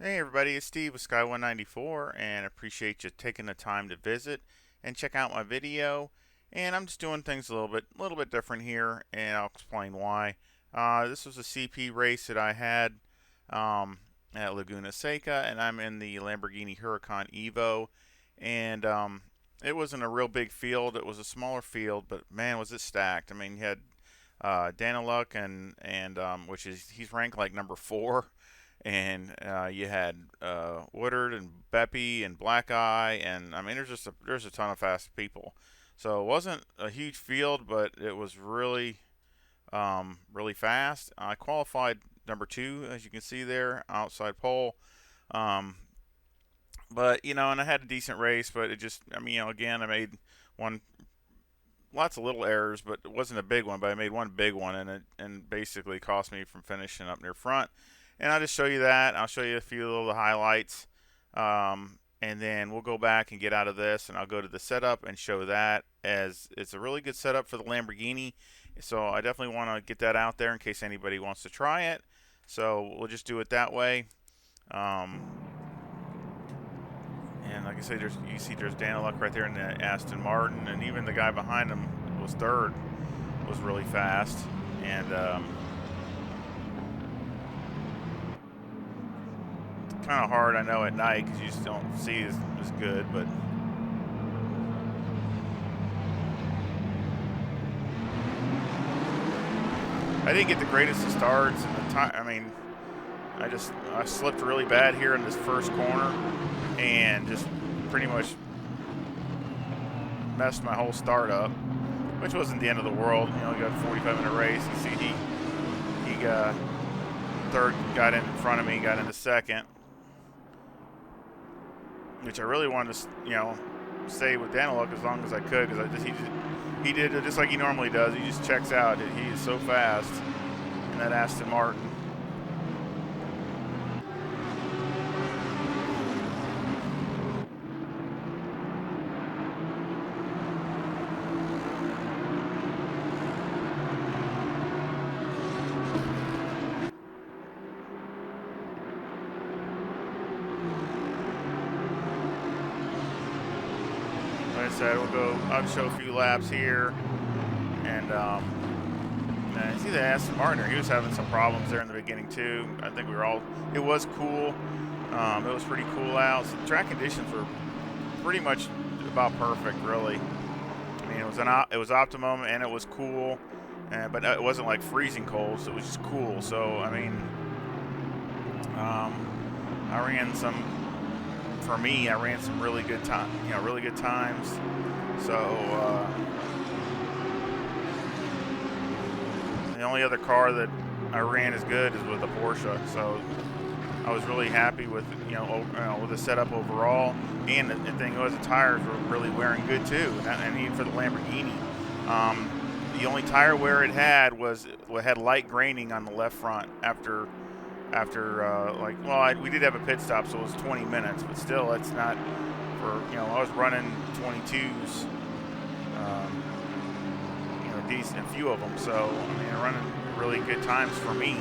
Hey everybody, it's Steve with Sky 194 and appreciate you taking the time to visit and check out my video. And I'm just doing things a little bit different here, and I'll explain why. This was a CP race that I had at Laguna Seca, and I'm in the Lamborghini Huracan Evo. And it wasn't a real big field; it was a smaller field, but man, was it stacked! I mean, you had Daniluk and which is he's ranked like number four, and you had Woodard and Beppy and Black Eye, and I mean there's a ton of fast people. So it wasn't a huge field, but it was really fast. I qualified number two, as you can see there, outside pole. Um, but and I had a decent race, but it just I mean again I made one lots of little errors, but it wasn't a big one. But I made one big one, and it basically cost me from finishing up near front. And I'll just show you that. I'll show you a few of the highlights, and then we'll go back and get out of this, and I'll go to the setup and show that, as it's a really good setup for the Lamborghini. So I definitely want to get that out there in case anybody wants to try it. So we'll just do it that way. Um, and like I say, you see there's Daniluk right there in the Aston Martin, and even the guy behind him was third, was really fast. And kind of hard, I know, at night because you just don't see as good, but I didn't get the greatest of starts, and the time. I mean, I slipped really bad here in this first corner, and just pretty much messed my whole start up, which wasn't the end of the world. You know, you got a 45-minute race. You see, he got third, got in front of me, got into second, which I really wanted to, stay with Daniluk as long as I could, because he did it just like he normally does. He just checks out. He is so fast in that Aston Martin. Like I said, I'll show a few laps here, and you see the Aston Martin. He was having some problems there in the beginning too. I think it was cool. It was pretty cool out. So the track conditions were pretty much about perfect, really. I mean, it was optimum and it was cool, but it wasn't like freezing cold. So it was just cool. So I mean, I ran some. For me, I ran some really good really good times. So the only other car that I ran as good is with a Porsche. So I was really happy with with the setup overall. And the thing was, the tires were really wearing good too. I mean, for the Lamborghini, the only tire wear it had had light graining on the left front after we did have a pit stop, so it was 20 minutes, but still, that's not for, I was running 22s, decent, a few of them, so, I mean, running really good times for me.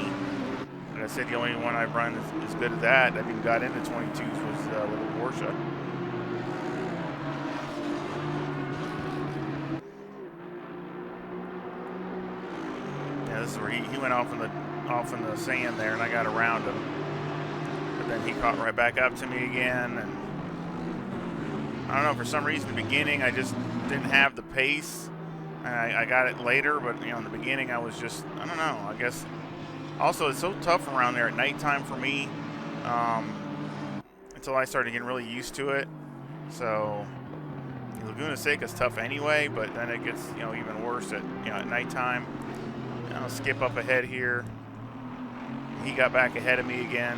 Like I said, the only one I've run as good as that even got into 22s was with a Porsche. Yeah, this is where he went off in the sand there, and I got around him. But then he caught right back up to me again, and I don't know, for some reason in the beginning I just didn't have the pace, and I got it later, but in the beginning I was just, I don't know, I guess. Also, it's so tough around there at nighttime for me, until I started getting really used to it. So Laguna Seca is tough anyway, but then it gets even worse at nighttime. I'll skip up ahead here. He got back ahead of me again.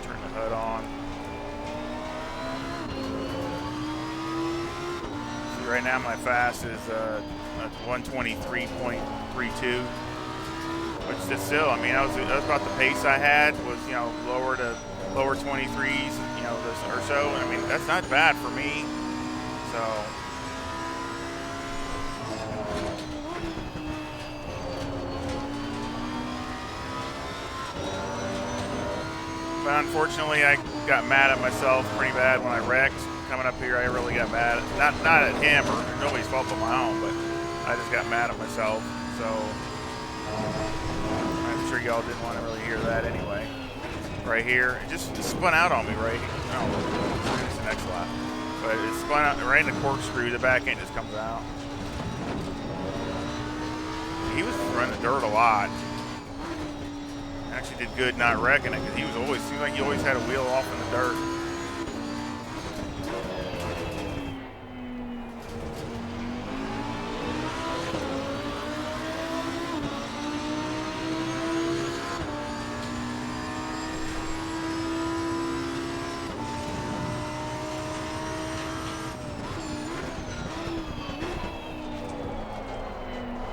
Turn the hood on. See, right now my fast is 123.32. Which stood still. I mean, that was about the pace I had, was, you know, lower 23s, you know, or so. And I mean, that's not bad for me. So. But unfortunately, I got mad at myself pretty bad when I wrecked. Coming up here, I really got mad. Not at him, or nobody's fault but my own, but I just got mad at myself. So I'm sure y'all didn't want to really hear that anyway. Right here, it just spun out on me right here. Oh, it's the next lap. But it spun out right in the corkscrew. The back end just comes out. He was running the dirt a lot. Actually did good not wrecking it, because he was always, seemed like he always had a wheel off in the dirt.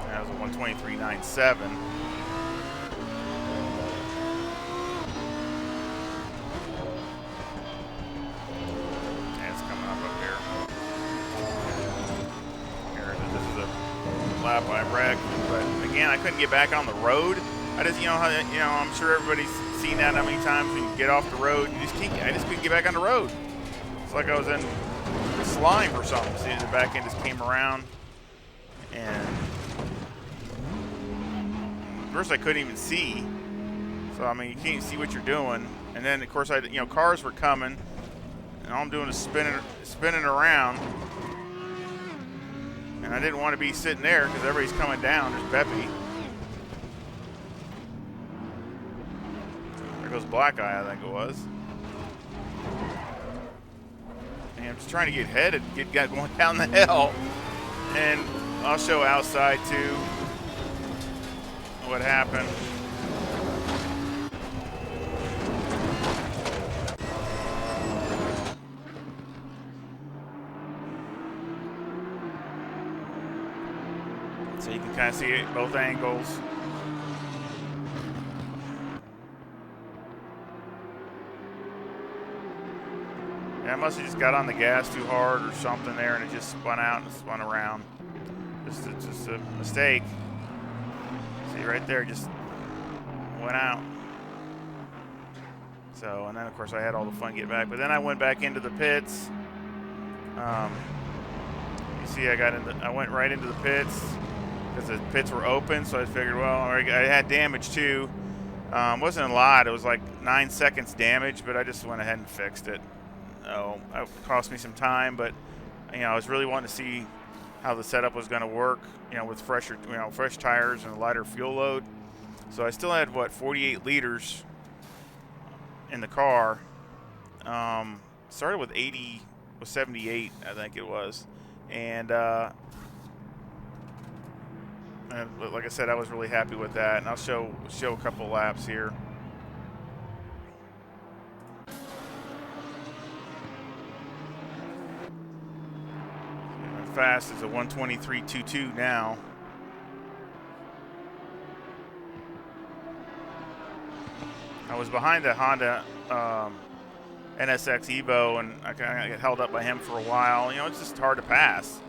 That was a 123.97. Lap I wrecked, but again, I couldn't get back on the road. I just, I'm sure everybody's seen that how many times when you get off the road, I just couldn't get back on the road. It's like I was in slime or something. See, the back end just came around, and first I couldn't even see. So I mean, you can't see what you're doing. And then of course cars were coming, and all I'm doing is spinning around. And I didn't want to be sitting there because everybody's coming down. There's Beppy. There goes Black Eye, I think it was. And I'm just trying to get headed, get going down the hill. And I'll show outside too what happened. So you can kind of see it both angles. Yeah, I must have just got on the gas too hard or something there, and it just spun out and spun around. Just a mistake. See right there, just went out. So, and then of course I had all the fun getting back, but then I went back into the pits. You see, I went right into the pits, because the pits were open, so I figured, well, I had damage too. Wasn't a lot. It was like 9 seconds damage, but I just went ahead and fixed it. Oh, it cost me some time, but I was really wanting to see how the setup was going to work, with fresh tires and a lighter fuel load. So I still had 48 liters in the car. Started with 78, I think it was, and like I said, I was really happy with that, and I'll show a couple laps here. Fast is a 123.22 now. I was behind the Honda NSX Evo, and I kind of got held up by him for a while. It's just hard to pass.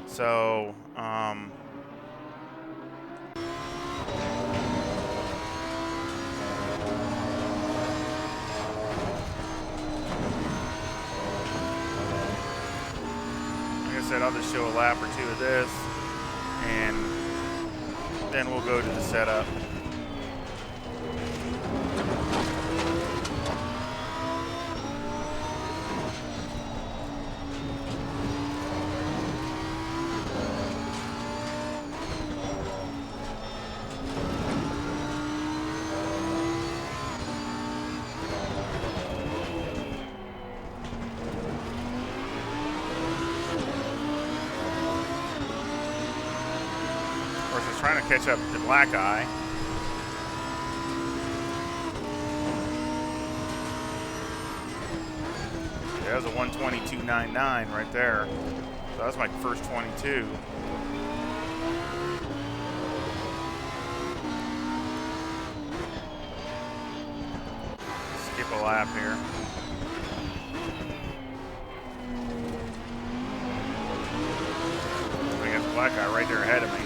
So, I'll just show a lap or two of this, and then we'll go to the setup. Trying to catch up to Black Eye. Yeah, that was a 122.99 right there. So that was my first 22. lap here. I got the black guy right there ahead of me.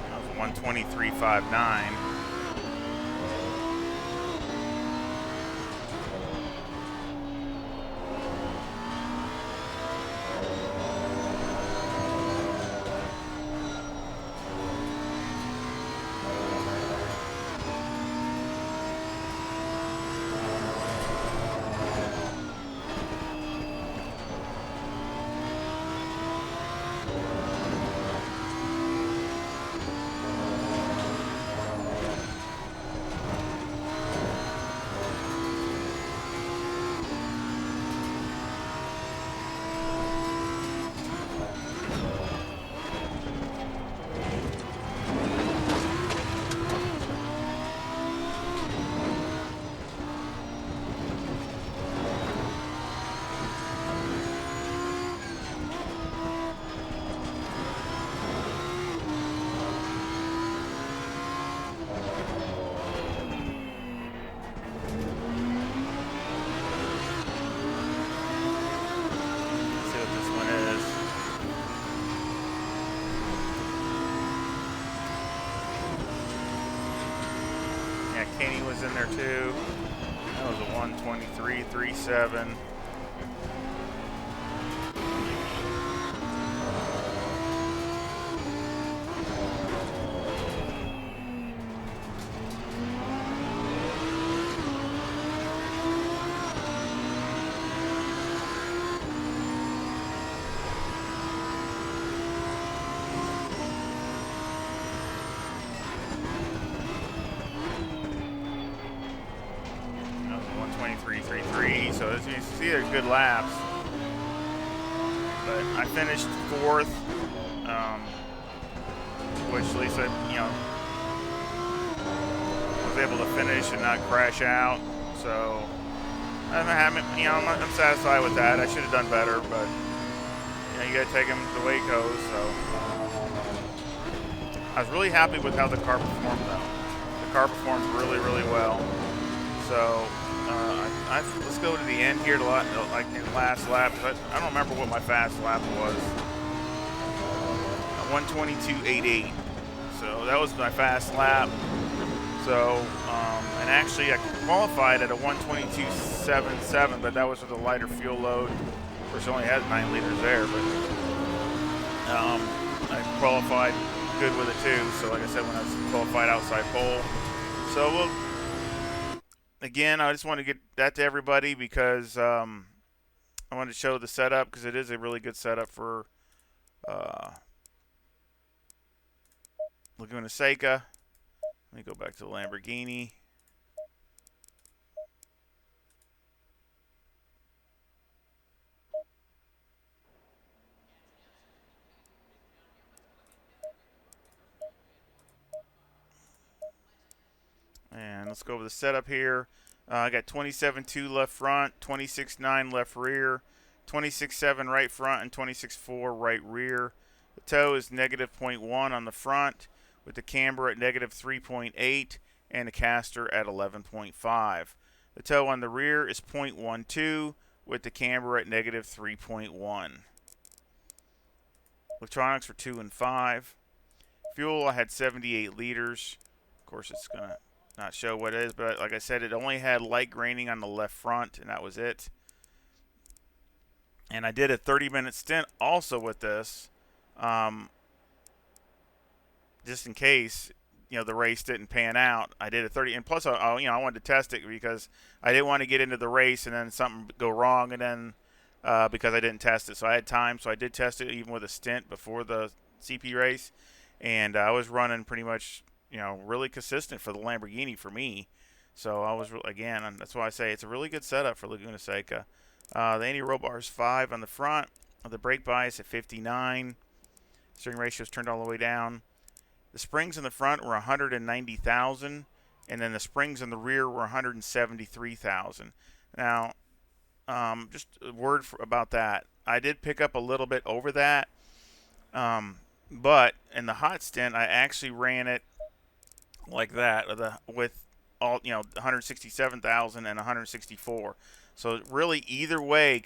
That was 1:23.59. Kenny was in there too. That was a 1:23.37. So as you can see, they're good laps. But I finished fourth, which at least I, was able to finish and not crash out. So I'm satisfied with that. I should have done better, but you got to take them the way it goes. So I was really happy with how the car performed, though. The car performed really, really well. So. Let's go to the end here, like in the last lap. I don't remember what my fast lap was. 1:22.88. So that was my fast lap. So, and actually I qualified at a 1:22.77, but that was with a lighter fuel load. Of course, it only has 9 liters there, but I qualified good with it too. So, like I said, when I was qualified outside pole. So again, I just want to get that to everybody because I wanted to show the setup because it is a really good setup for Laguna Seca. Let me go back to the Lamborghini. And let's go over the setup here. I got 27.2 left front, 26.9 left rear, 26.7 right front, and 26.4 right rear. The toe is -0.1 on the front, with the camber at -3.8 and the caster at 11.5. The toe on the rear is 0.12, with the camber at -3.1. Electronics were 2 and 5. Fuel, I had 78 liters. Of course, it's going to not show what it is, but like I said, it only had light graining on the left front, and that was it. And I did a 30-minute stint also with this, just in case the race didn't pan out. I did a 30, and plus I wanted to test it because I didn't want to get into the race and then something go wrong, and then because I didn't test it, so I had time, so I did test it even with a stint before the CP race, and I was running pretty much. Really consistent for the Lamborghini for me. So I was, again, that's why I say it's a really good setup for Laguna Seca. The anti-roll bar is 5 on the front. The brake bias at 59. Steering ratio is turned all the way down. The springs in the front were 190,000, and then the springs in the rear were 173,000. Now, just a word about that. I did pick up a little bit over that, but in the hot stint, I actually ran it like that with all 167,000 and 164. So really, either way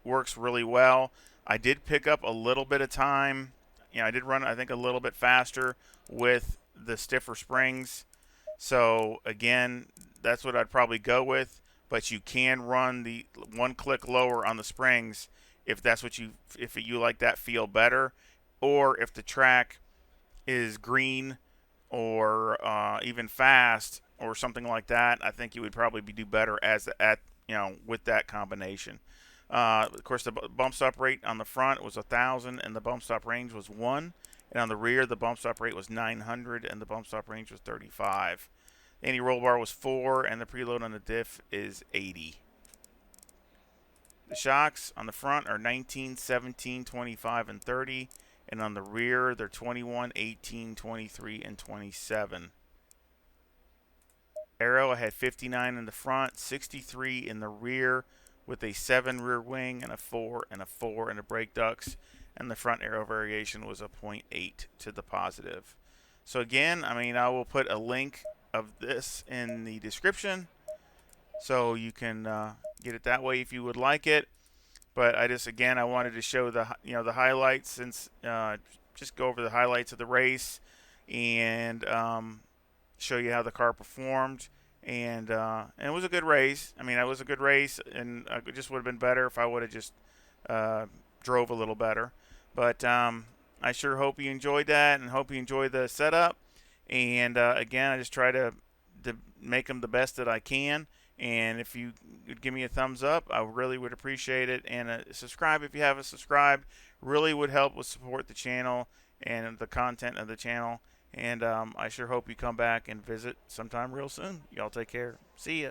works really well. I did pick up a little bit of time. I did run I think a little bit faster with the stiffer springs. So again, that's what I'd probably go with. But you can run the one click lower on the springs if that's what if you like that feel better, or if the track is green or even fast or something like that. I think you would probably do better with that combination. Of course, the bump stop rate on the front was 1,000, and the bump stop range was 1. And on the rear, the bump stop rate was 900, and the bump stop range was 35. The anti-roll bar was 4, and the preload on the diff is 80. The shocks on the front are 19, 17, 25, and 30. And on the rear, they're 21, 18, 23, and 27. Aero, I had 59 in the front, 63 in the rear, with a 7 rear wing and a 4 and a 4 in the brake ducts. And the front aero variation was a 0.8 to the positive. So again, I will put a link of this in the description, so you can get it that way if you would like it. But I wanted to show the highlights, since just go over the highlights of the race and show you how the car performed. And it was a good race. It was a good race, and it just would have been better if I would have just drove a little better. But I sure hope you enjoyed that, and hope you enjoyed the setup. And again, I just try to make them the best that I can. And if you would give me a thumbs up, I really would appreciate it. And subscribe if you haven't subscribed. Really would help with support the channel and the content of the channel. And I sure hope you come back and visit sometime real soon. Y'all take care. See ya.